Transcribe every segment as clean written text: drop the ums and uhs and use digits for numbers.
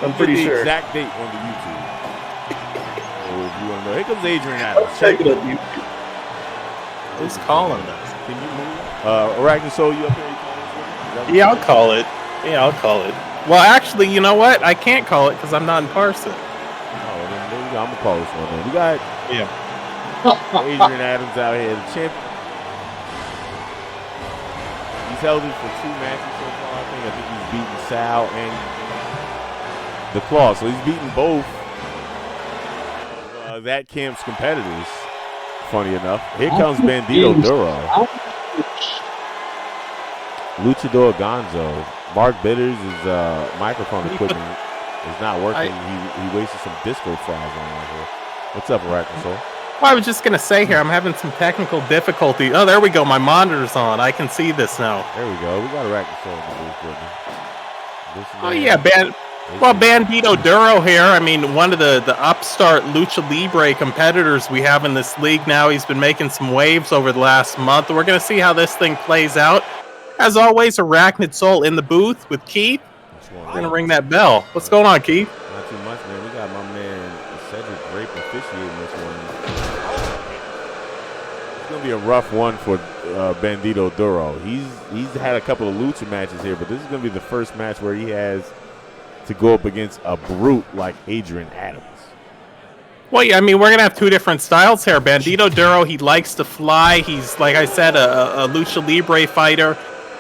I'm pretty sure. Exact date on the YouTube. So if you want to know, here comes Adrian Adams. Check it on YouTube. Who's calling this? Can you move? Arachnosaur, you up here? Yeah, I'll call it. Well, actually, you know what? I can't call it because I'm not in person. Oh, then there you go. I'm gonna call this one. Then we got Adrian Adams out here, the champion. He's held it for 2 matches so far. I think he's beaten Sal and the Claw, so he's beaten both that camp's competitors. Funny enough, here comes Bandido Duro. Luchador Gonzo. Mark Bitters' microphone equipment is not working. He wasted some disco fries on right here. What's up, Arachnosaur? Well, I was just going to say here, I'm having some technical difficulty. Oh, there we go. My monitor's on. I can see this now. There we go. We got Arachnosaur in the booth. Oh, yeah. Bandido Duro here. I mean, one of the upstart Lucha Libre competitors we have in this league now. He's been making some waves over the last month. We're going to see how this thing plays out. As always, Arachnid Soul in the booth with Keith. We're going to ring that bell. What's going on, Keith? Not too much, man. We got my man Cedric Grape officiating this one. It's going to be a rough one for Bandido Duro. He's had a couple of lucha matches here, but this is going to be the first match where he has to go up against a brute like Adrian Adams. Well, yeah, I mean, we're going to have 2 different styles here. Bandido Duro, he likes to fly. He's, like I said, a Lucha Libre fighter.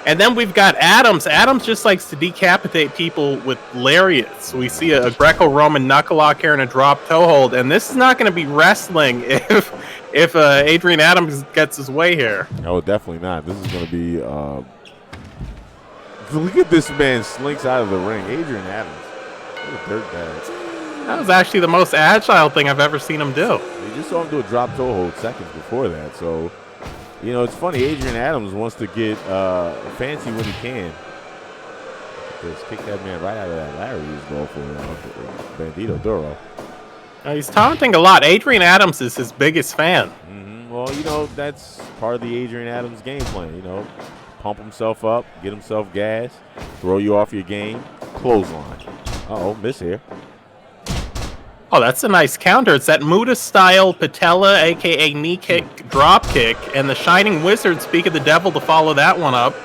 And then we've got Adams. Adams just likes to decapitate people with lariats. We see a Greco-Roman knuckle lock here and a drop toe hold. And this is not going to be wrestling if Adrian Adams gets his way here. No, definitely not. This is going to be... look at this man slinks out of the ring. Adrian Adams. What a dirtbag. That was actually the most agile thing I've ever seen him do. You just saw him do a drop toe hold seconds before that. So... You know, it's funny. Adrian Adams wants to get fancy when he can. Just kick that man right out of that Larry he's going for Bandido Duro. He's taunting a lot. Adrian Adams is his biggest fan. Mm-hmm. Well, you know, that's part of the Adrian Adams game plan. You know, pump himself up, get himself gas, throw you off your game, clothesline. Uh-oh, miss here. Oh, that's a nice counter. It's that Muda-style patella, a.k.a. knee kick, drop kick, and the Shining Wizard, speak of the devil, to follow that one up.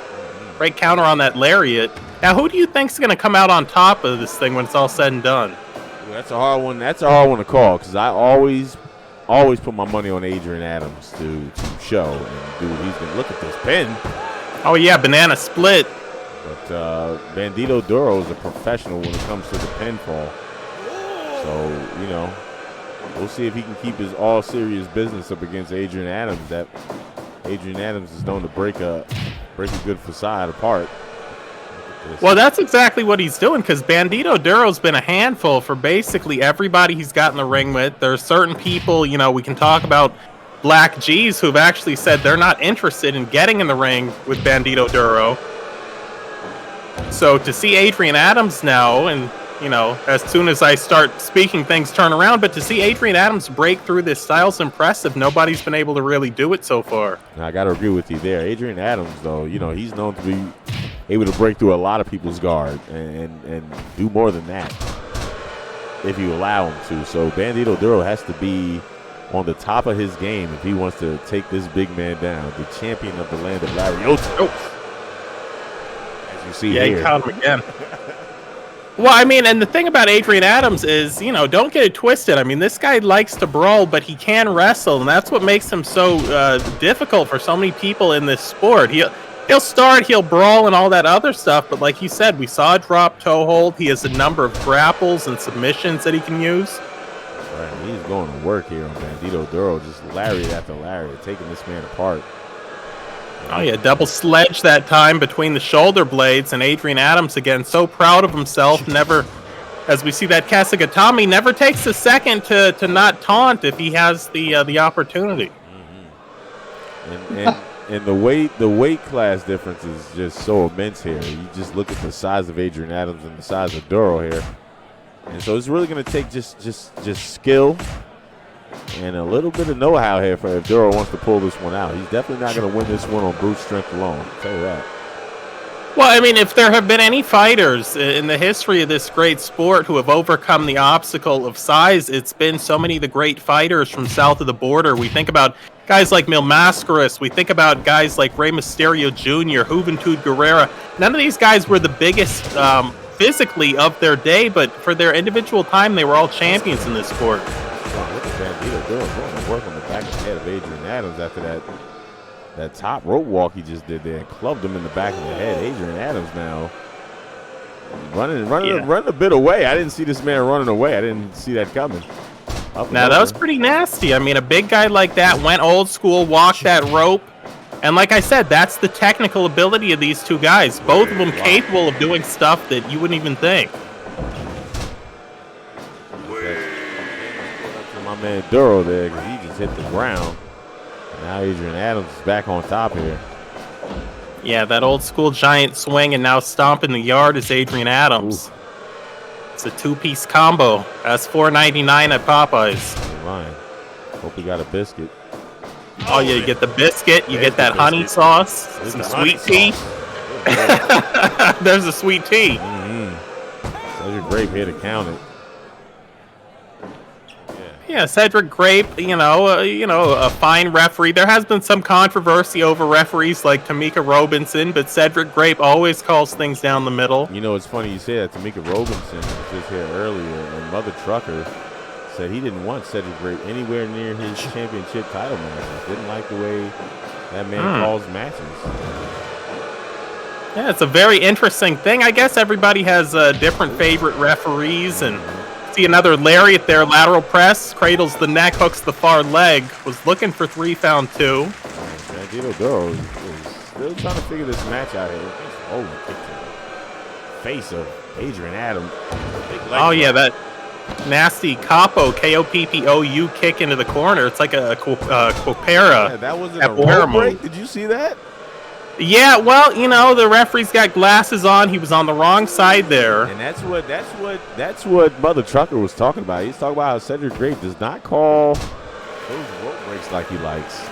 Great counter on that lariat. Now, who do you think's going to come out on top of this thing when it's all said and done? Well, that's a hard one. That's a hard one to call because I always put my money on Adrian Adams to show and do what he's going to. Look at this pin. Oh, yeah, banana split. But Bandido Duro is a professional when it comes to the pinfall. So, you know, we'll see if he can keep his all-serious business up against Adrian Adams. That Adrian Adams is known to break a good facade apart. Well, that's exactly what he's doing because Bandido Duro's been a handful for basically everybody he's got in the ring with. There are certain people, you know, we can talk about Black G's who've actually said they're not interested in getting in the ring with Bandido Duro. So to see Adrian Adams now and... You know, as soon as I start speaking, things turn around. But to see Adrian Adams break through this style's impressive. Nobody's been able to really do it so far. I got to agree with you there. Adrian Adams, though, you know, he's known to be able to break through a lot of people's guard and do more than that if you allow him to. So Bandido Duro has to be on the top of his game if he wants to take this big man down. The champion of the land of Lariota. Oh. As you see here. Yeah, he caught him again. Well, I mean, and the thing about Adrian Adams is, you know, don't get it twisted. I mean, this guy likes to brawl, but he can wrestle, and that's what makes him so difficult for so many people in this sport. He'll start, he'll brawl, and all that other stuff, but like you said, we saw a drop toe hold. He has a number of grapples and submissions that he can use. Right, he's going to work here on Bandido Duro, just lariat after lariat, taking this man apart. Oh, yeah, double sledge that time between the shoulder blades, and Adrian Adams, again, so proud of himself, never, as we see that Kasugatami, never takes a second to not taunt if he has the opportunity. Mm-hmm. And the weight class difference is just so immense here. You just look at the size of Adrian Adams and the size of Duro here. And so it's really going to take just skill and a little bit of know-how here for if Duro wants to pull this one out. He's definitely not going to win this one on brute strength alone. I'll tell you that. Well, I mean, if there have been any fighters in the history of this great sport who have overcome the obstacle of size, it's been so many of the great fighters from south of the border. We think about guys like Mil Mascaras. We think about guys like Rey Mysterio Jr., Juventud Guerrera. None of these guys were the biggest physically of their day, but for their individual time, they were all champions in this sport. Wow, look at Bandido Duro going to work on the back of the head of Adrian Adams after that top rope walk he just did there and clubbed him in the back of the head. Adrian Adams now running a bit away. I didn't see this man running away. I didn't see that coming. Now, that was pretty nasty. I mean, a big guy like that went old school, walked that rope. And like I said, that's the technical ability of these two guys. Both of them capable of doing stuff that you wouldn't even think. My man Duro there, because he just hit the ground. Now Adrian Adams is back on top here. Yeah, that old school giant swing, and now stomping the yard is Adrian Adams. Ooh. It's a two-piece combo. That's $4.99 at Popeyes. Fine. Hope he got a biscuit. Oh yeah, you get the biscuit. You get that honey sauce. Some sweet tea. There's a sweet tea. Cedric Grape here to count it. Yeah, Cedric Grape, a fine referee. There has been some controversy over referees like Tamika Robinson, but Cedric Grape always calls things down the middle. You know, it's funny you say that. Tamika Robinson was just here earlier, and Mother Trucker said he didn't want Cedric Grape anywhere near his championship title matches. Didn't like the way that man calls matches. Yeah, it's a very interesting thing. I guess everybody has different favorite referees, and see another lariat there, lateral press, cradles the neck, hooks the far leg. Was looking for 3, found 2. Bandido Duro is still trying to figure this match out here. Oh, kick to the face of Adrian Adams. Oh yeah, that nasty Capo, K-O-P-P-O-U kick into the corner. It's like a Quopera. Yeah, that wasn't a rope break. Did you see that? Yeah, well, the referee's got glasses on. He was on the wrong side there. And that's what Mother Trucker was talking about. He's talking about how Cedric Grape does not call those rope breaks like he likes.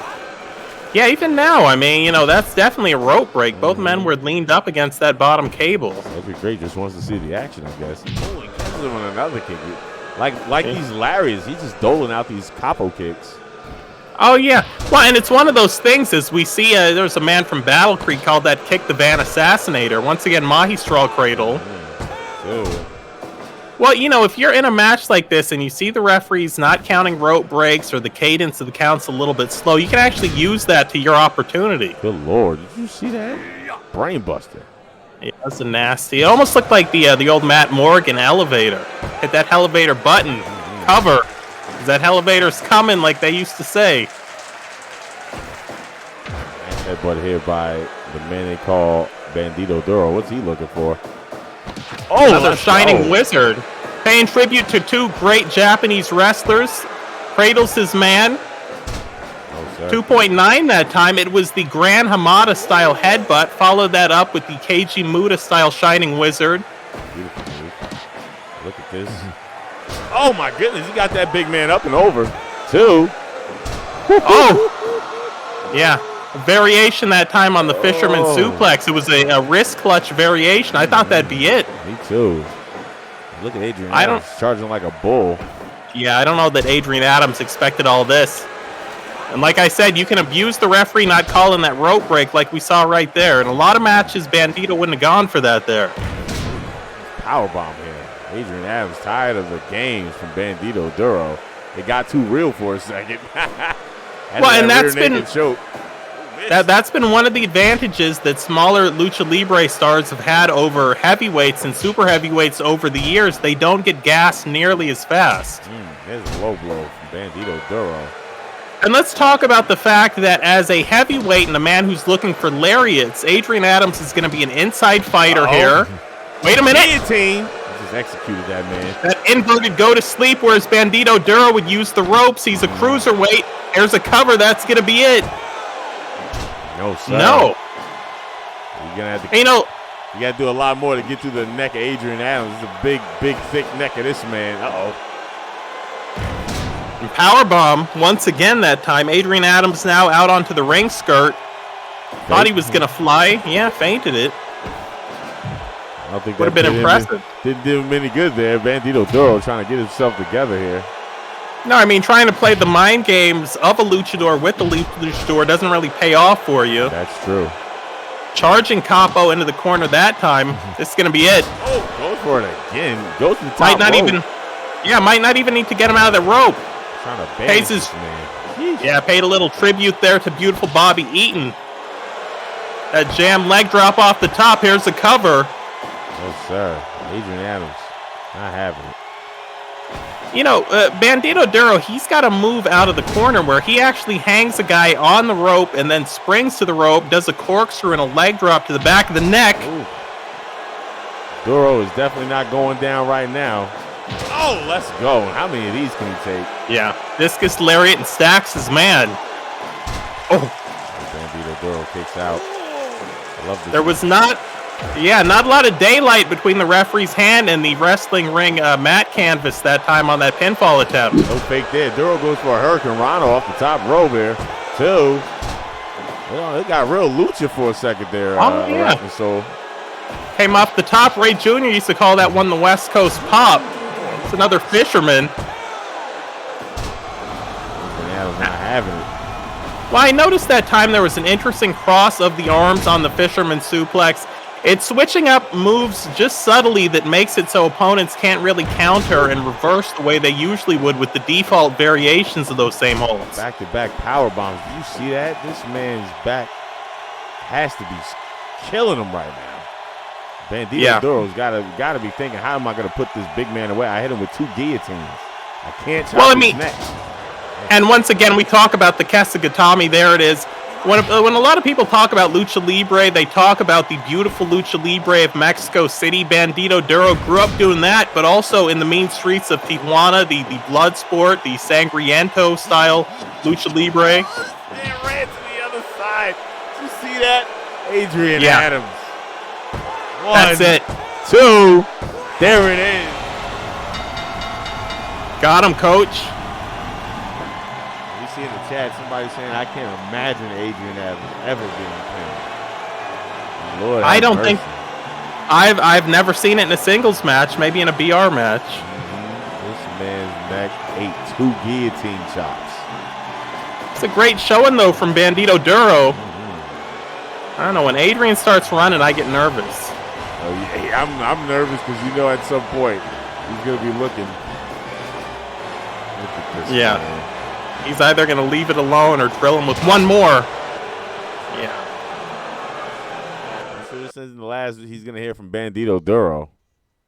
Yeah, even now, I mean, that's definitely a rope break. Both men were leaned up against that bottom cable. Cedric Grape just wants to see the action, I guess. Oh, he catches him on another kick. Like these lariats, he's just doling out these capo kicks. Oh, yeah. Well, and it's one of those things, as we see, there's a man from Battle Creek called that kick the Van Assassinator. Once again, Mahistral Cradle. Well, if you're in a match like this and you see the referees not counting rope breaks or the cadence of the counts a little bit slow, you can actually use that to your opportunity. Good Lord. Did you see that? Brainbuster. Yeah, that's a nasty. It almost looked like the old Matt Morgan elevator. Hit that elevator button. Cover. That elevator's coming, like they used to say. Headbutt here by the man they call Bandido Duro. What's he looking for? Oh, another shining wizard. Paying tribute to 2 great Japanese wrestlers. Cradles his man. 2.9 that time. It was the Gran Hamada style headbutt. Followed that up with the Keiji Muda style shining wizard. Beautiful move. Look at this. Oh my goodness, he got that big man up and over, too. Oh! Yeah, a variation that time on the Fisherman Suplex. It was a wrist clutch variation. I thought that'd be it. Me too. Look at Adrian Adams charging like a bull. Yeah, I don't know that Adrian Adams expected all this. And like I said, you can abuse the referee not calling that rope break like we saw right there. In a lot of matches, Bandido wouldn't have gone for that there. Powerbomb here. Adrian Adams tired of the games from Bandido Duro. It got too real for a second. And that's been one of the advantages that smaller Lucha Libre stars have had over heavyweights and super heavyweights over the years. They don't get gassed nearly as fast. There's a low blow from Bandido Duro. And let's talk about the fact that as a heavyweight and a man who's looking for lariats, Adrian Adams is going to be an inside fighter here. Wait a minute. Guillotine. Just executed that man. That inverted go to sleep, whereas Bandido Duro would use the ropes. He's a cruiserweight. There's a cover. That's going to be it. No, sir. No. You're going to have to. You got to do a lot more to get through the neck of Adrian Adams. It's a big, thick neck of this man. And powerbomb once again that time. Adrian Adams now out onto the ring skirt. Thought he was going to fly. Yeah, fainted it. don't think would have been impressive. Didn't do him any good there. Bandido Duro trying to get himself together here. No, I mean, trying to play the mind games of a luchador with the luchador doesn't really pay off for you. That's true. Charging Capo into the corner that time. This is going to be it. Oh, goes for it again. Goes to the top might not rope. even need to get him out of the rope. Trying to bang this man. Yeah, paid a little tribute there to beautiful Bobby Eaton. That jam leg drop off the top. Here's the cover. Oh, sir. Adrian Adams not having it. You know, Bandido Duro, he's got to move out of the corner where he actually hangs a guy on the rope and then springs to the rope, does a corkscrew and a leg drop to the back of the neck. Ooh. Duro is definitely not going down right now. Oh, let's go. How many of these can he take? Yeah. Discus lariat and stacks his man. Oh. Bandido Duro kicks out. I love this. There was not a lot of daylight between the referee's hand and the wrestling ring mat canvas that time on that pinfall attempt. No fake there. Duro goes for a Hurricane Rana off the top rope there. Two. Well, it got real lucha for a second there. Yeah. So came off the top. Ray Jr. used to call that one the West Coast Pop. It's another fisherman. Adams not having it. Well, I noticed that time there was an interesting cross of the arms on the fisherman suplex. It's switching up moves just subtly that makes it so opponents can't really counter and reverse the way they usually would with the default variations of those same holds. Back-to-back power bombs. Do you see that? This man's back has to be killing him right now. Bandido Duro's gotta be thinking, how am I gonna put this big man away? I hit him with 2 guillotines. I can't chop his neck. And once again, we talk about the Kesugatami. There it is. When a lot of people talk about Lucha Libre, they talk about the beautiful Lucha Libre of Mexico City. Bandido Duro grew up doing that, but also in the mean streets of Tijuana, the blood sport, the Sangriento style Lucha Libre. Man ran to the other side. Did you see that? Adrian Adams. 1, that's it. 2. There it is. Got him, coach. You see in the chat somebody saying, I can't imagine Adrian Adams ever being pinned. Lord, I don't think I've never seen it in a singles match, maybe in a BR match. This man's neck ate 2 guillotine chops. It's a great showing though from Bandido Duro. I don't know, when Adrian starts running, I get nervous. Oh yeah, I'm nervous because you know at some point he's gonna be looking. Look at this man. He's either gonna leave it alone or drill him with one more. Yeah. So this isn't the last he's gonna hear from Bandido Duro.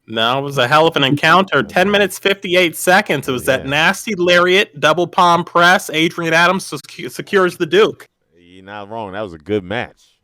No, it was a hell of an encounter. 10 minutes 58 seconds. It was that nasty lariat, double palm press. Adrian Adams secures the Duke. You're not wrong. That was a good match.